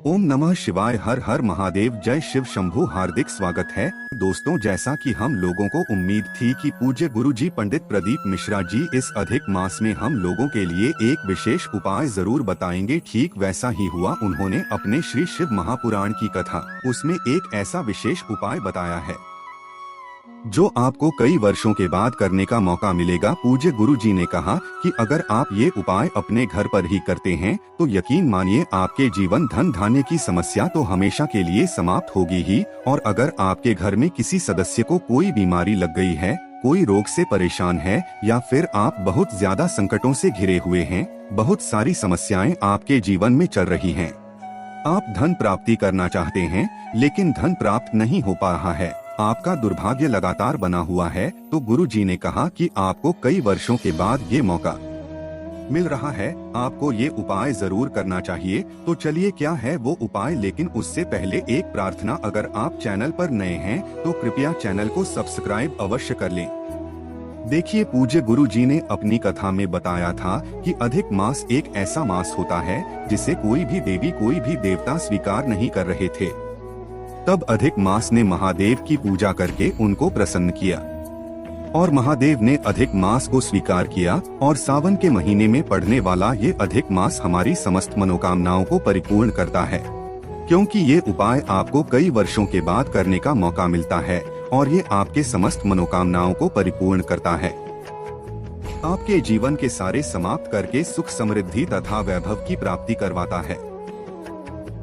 ओम नमः शिवाय। हर हर महादेव। जय शिव शंभु। हार्दिक स्वागत है दोस्तों। जैसा कि हम लोगों को उम्मीद थी कि पूज्य गुरुजी पंडित प्रदीप मिश्रा जी इस अधिक मास में हम लोगों के लिए एक विशेष उपाय जरूर बताएंगे, ठीक वैसा ही हुआ। उन्होंने अपने श्री शिव महापुराण की कथा उसमें एक ऐसा विशेष उपाय बताया है जो आपको कई वर्षों के बाद करने का मौका मिलेगा। पूज्य गुरुजी ने कहा कि अगर आप ये उपाय अपने घर पर ही करते हैं तो यकीन मानिए आपके जीवन धन धान्य की समस्या तो हमेशा के लिए समाप्त होगी ही। और अगर आपके घर में किसी सदस्य को कोई बीमारी लग गई है, कोई रोग से परेशान है, या फिर आप बहुत ज्यादा संकटों से घिरे हुए हैं, बहुत सारी समस्याएं आपके जीवन में चल रही हैं, आप धन प्राप्ति करना चाहते हैं लेकिन धन प्राप्त नहीं हो पा रहा है, आपका दुर्भाग्य लगातार बना हुआ है, तो गुरुजी ने कहा कि आपको कई वर्षों के बाद ये मौका मिल रहा है, आपको ये उपाय जरूर करना चाहिए। तो चलिए क्या है वो उपाय, लेकिन उससे पहले एक प्रार्थना। अगर आप चैनल पर नए हैं तो कृपया चैनल को सब्सक्राइब अवश्य कर लें। देखिए, पूज्य गुरुजी ने अपनी कथा में बताया था कि अधिक मास एक ऐसा मास होता है जिसे कोई भी देवी कोई भी देवता स्वीकार नहीं कर रहे थे। तब अधिक मास ने महादेव की पूजा करके उनको प्रसन्न किया और महादेव ने अधिक मास को स्वीकार किया। और सावन के महीने में पड़ने वाला ये अधिक मास हमारी समस्त मनोकामनाओं को परिपूर्ण करता है, क्योंकि ये उपाय आपको कई वर्षों के बाद करने का मौका मिलता है और ये आपके समस्त मनोकामनाओं को परिपूर्ण करता है, आपके जीवन के सारे समाप्त करके सुख समृद्धि तथा वैभव की प्राप्ति करवाता है।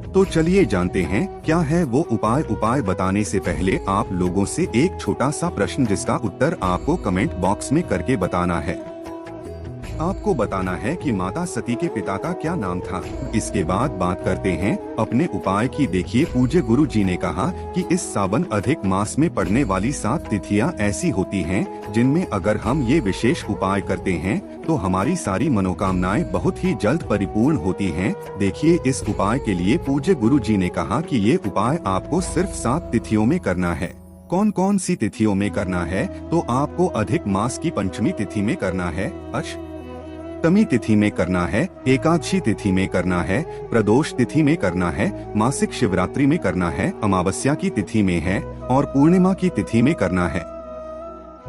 तो चलिए जानते हैं क्या है वो उपाय। उपाय बताने से पहले आप लोगों से एक छोटा सा प्रश्न, जिसका उत्तर आपको कमेंट बॉक्स में करके बताना है। आपको बताना है कि माता सती के पिता का क्या नाम था। इसके बाद बात करते हैं अपने उपाय की। देखिए, पूज्य गुरु जी ने कहा कि इस सावन अधिक मास में पड़ने वाली 7 तिथियां ऐसी होती हैं जिनमें अगर हम ये विशेष उपाय करते हैं तो हमारी सारी मनोकामनाएं बहुत ही जल्द परिपूर्ण होती हैं। देखिए, इस उपाय के लिए पूज्य गुरु जी ने कहा कि ये उपाय आपको सिर्फ 7 तिथियों में करना है। कौन कौन सी तिथियों में करना है? तो आपको अधिक मास की पंचमी तिथि में करना है, अष्टमी तिथि में करना है, एकादशी तिथि में करना है, प्रदोष तिथि में करना है, मासिक शिवरात्रि में करना है, अमावस्या की तिथि में है और पूर्णिमा की तिथि में करना है।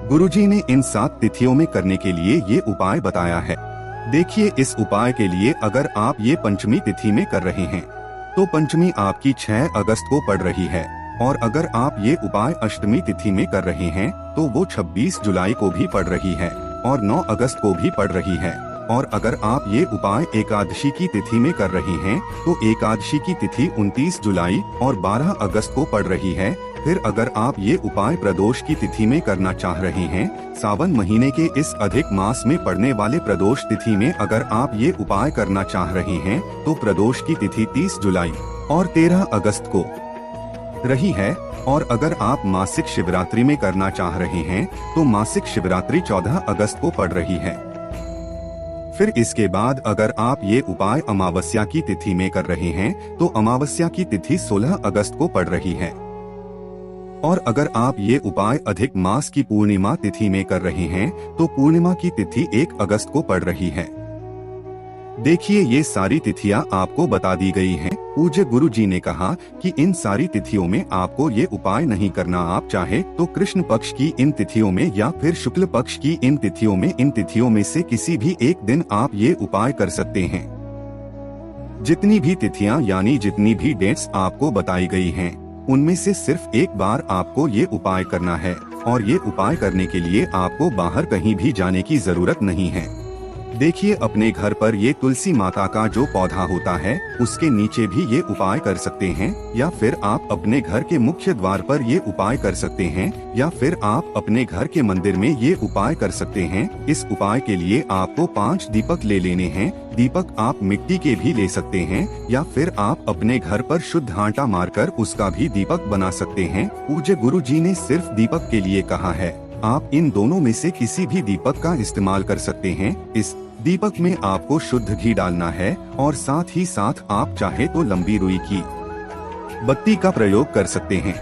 गुरुजी ने इन 7 तिथियों में करने के लिए ये उपाय बताया है। देखिए, इस उपाय के लिए अगर आप ये पंचमी तिथि में कर रहे हैं तो पंचमी आपकी 6 अगस्त को पड़ रही है, और अगर आप ये उपाय अष्टमी तिथि में कर रहे हैं तो वो 26 जुलाई को भी पड़ रही है और 9 अगस्त को भी पड़ रही है। और अगर आप ये उपाय एकादशी की तिथि में कर रहे हैं तो एकादशी की तिथि 29 जुलाई और 12 अगस्त को पड़ रही है। फिर अगर आप ये उपाय प्रदोष की तिथि में करना चाह रहे हैं, सावन महीने के इस अधिक मास में पड़ने वाले प्रदोष तिथि में अगर आप ये उपाय करना चाह रहे हैं तो प्रदोष की तिथि 30 जुलाई और 13 अगस्त को रही है। और अगर आप मासिक शिवरात्रि में करना चाह रहे हैं तो मासिक शिवरात्रि 14 अगस्त को पड़ रही है। फिर इसके बाद अगर आप ये उपाय अमावस्या की तिथि में कर रहे हैं तो अमावस्या की तिथि 16 अगस्त को पड़ रही है। और अगर आप ये उपाय अधिक मास की पूर्णिमा तिथि में कर रहे हैं तो पूर्णिमा की तिथि 1 अगस्त को पड़ रही है। देखिए, ये सारी तिथियां आपको बता दी गई हैं। पूज्य गुरु जी ने कहा कि इन सारी तिथियों में आपको ये उपाय नहीं करना। आप चाहे तो कृष्ण पक्ष की इन तिथियों में या फिर शुक्ल पक्ष की इन तिथियों में से किसी भी एक दिन आप ये उपाय कर सकते हैं। जितनी भी तिथियां यानी जितनी भी डेट्स आपको बताई गई हैं, उनमें से सिर्फ एक बार आपको ये उपाय करना है। और ये उपाय करने के लिए आपको बाहर कहीं भी जाने की जरूरत नहीं है। देखिए, अपने घर पर ये तुलसी माता का जो पौधा होता है उसके नीचे भी ये उपाय कर सकते हैं, या फिर आप अपने घर के मुख्य द्वार पर ये उपाय कर सकते हैं, या फिर आप अपने घर के मंदिर में ये उपाय कर सकते हैं। इस उपाय के लिए आपको 5 दीपक ले लेने हैं। दीपक आप मिट्टी के भी ले सकते हैं, या फिर आप अपने घर पर शुद्ध आटा मारकर उसका भी दीपक बना सकते हैं। पूज्य गुरु जी ने सिर्फ दीपक के लिए कहा है, आप इन दोनों में से किसी भी दीपक का इस्तेमाल कर सकते हैं। इस दीपक में आपको शुद्ध घी डालना है और साथ ही साथ आप चाहे तो लंबी रुई की बत्ती का प्रयोग कर सकते हैं।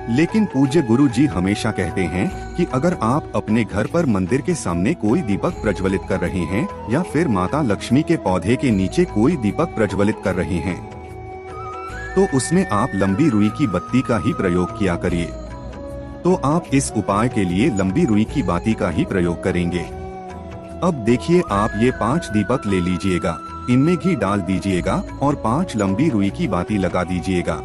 लेकिन पूज्य गुरु जी हमेशा कहते हैं कि अगर आप अपने घर पर मंदिर के सामने कोई दीपक प्रज्वलित कर रहे हैं या फिर माता लक्ष्मी के पौधे के नीचे कोई दीपक प्रज्वलित कर रहे हैं तो उसमें आप लंबी रुई की बत्ती का ही प्रयोग किया करिए। तो आप इस उपाय के लिए लंबी रुई की बाती का ही प्रयोग करेंगे। अब देखिए, आप ये 5 दीपक ले लीजिएगा, इनमें घी डाल दीजिएगा और 5 लंबी रुई की बाती लगा दीजिएगा।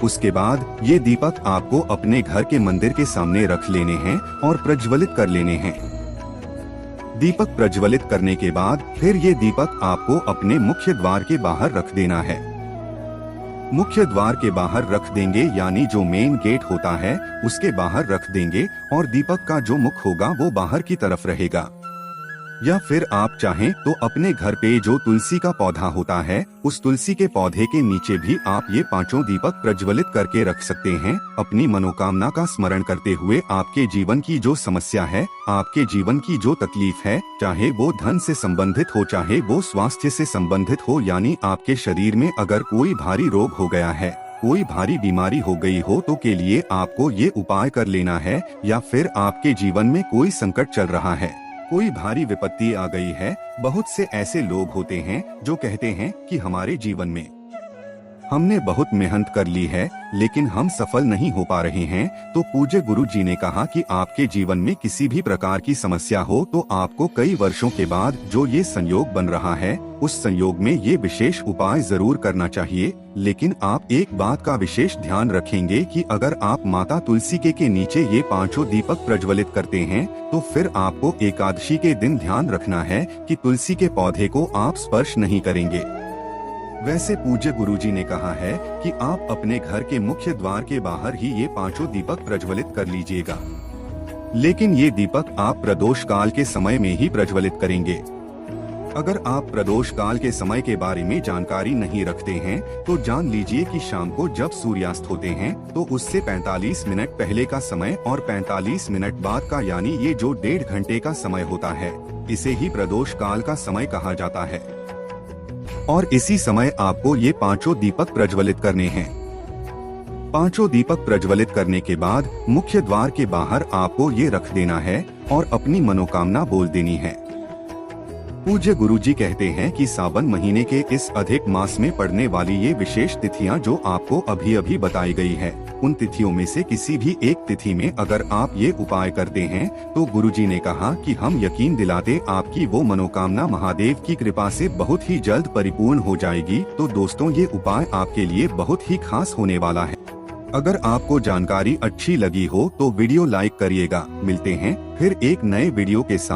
उसके बाद ये दीपक आपको अपने घर के मंदिर के सामने रख लेने हैं और प्रज्वलित कर लेने हैं। दीपक प्रज्वलित करने के बाद फिर ये दीपक आपको अपने मुख्य द्वार के बाहर रख देना है। मुख्य द्वार के बाहर रख देंगे, यानी जो मेन गेट होता है उसके बाहर रख देंगे और दीपक का जो मुख होगा वो बाहर की तरफ रहेगा। या फिर आप चाहें तो अपने घर पे जो तुलसी का पौधा होता है उस तुलसी के पौधे के नीचे भी आप ये 5 दीपक प्रज्वलित करके रख सकते हैं। अपनी मनोकामना का स्मरण करते हुए आपके जीवन की जो समस्या है, आपके जीवन की जो तकलीफ है, चाहे वो धन से संबंधित हो, चाहे वो स्वास्थ्य से संबंधित हो, यानी आपके शरीर में अगर कोई भारी रोग हो गया है, कोई भारी बीमारी हो गई हो, तो के लिए आपको ये उपाय कर लेना है। या फिर आपके जीवन में कोई संकट चल रहा है, कोई भारी विपत्ति आ गई है। बहुत से ऐसे लोग होते हैं जो कहते हैं कि हमारे जीवन में हमने बहुत मेहनत कर ली है लेकिन हम सफल नहीं हो पा रहे हैं। तो पूज्य गुरु जी ने कहा कि आपके जीवन में किसी भी प्रकार की समस्या हो तो आपको कई वर्षों के बाद जो ये संयोग बन रहा है उस संयोग में ये विशेष उपाय जरूर करना चाहिए। लेकिन आप एक बात का विशेष ध्यान रखेंगे कि अगर आप माता तुलसी के नीचे ये 5 दीपक प्रज्वलित करते हैं तो फिर आपको एकादशी के दिन ध्यान रखना है कि तुलसी के पौधे को आप स्पर्श नहीं करेंगे। वैसे पूज्य गुरुजी ने कहा है कि आप अपने घर के मुख्य द्वार के बाहर ही ये 5 दीपक प्रज्वलित कर लीजिएगा, लेकिन ये दीपक आप प्रदोष काल के समय में ही प्रज्वलित करेंगे। अगर आप प्रदोष काल के समय के बारे में जानकारी नहीं रखते हैं तो जान लीजिए कि शाम को जब सूर्यास्त होते हैं तो उससे 45 मिनट पहले का समय और 45 मिनट बाद का, यानी ये जो 1.5 घंटे का समय होता है, इसे ही प्रदोष काल का समय कहा जाता है। और इसी समय आपको ये 5 दीपक प्रज्वलित करने हैं। 5 दीपक प्रज्वलित करने के बाद मुख्य द्वार के बाहर आपको ये रख देना है और अपनी मनोकामना बोल देनी है। पूज्य गुरुजी कहते हैं कि सावन महीने के इस अधिक मास में पड़ने वाली ये विशेष तिथियां जो आपको अभी अभी बताई गई है, उन तिथियों में से किसी भी एक तिथि में अगर आप ये उपाय करते हैं तो गुरुजी ने कहा कि हम यकीन दिलाते आपकी वो मनोकामना महादेव की कृपा से बहुत ही जल्द परिपूर्ण हो जाएगी। तो दोस्तों, ये उपाय आपके लिए बहुत ही खास होने वाला है। अगर आपको जानकारी अच्छी लगी हो तो वीडियो लाइक करिएगा। मिलते हैं फिर एक नए वीडियो के साथ।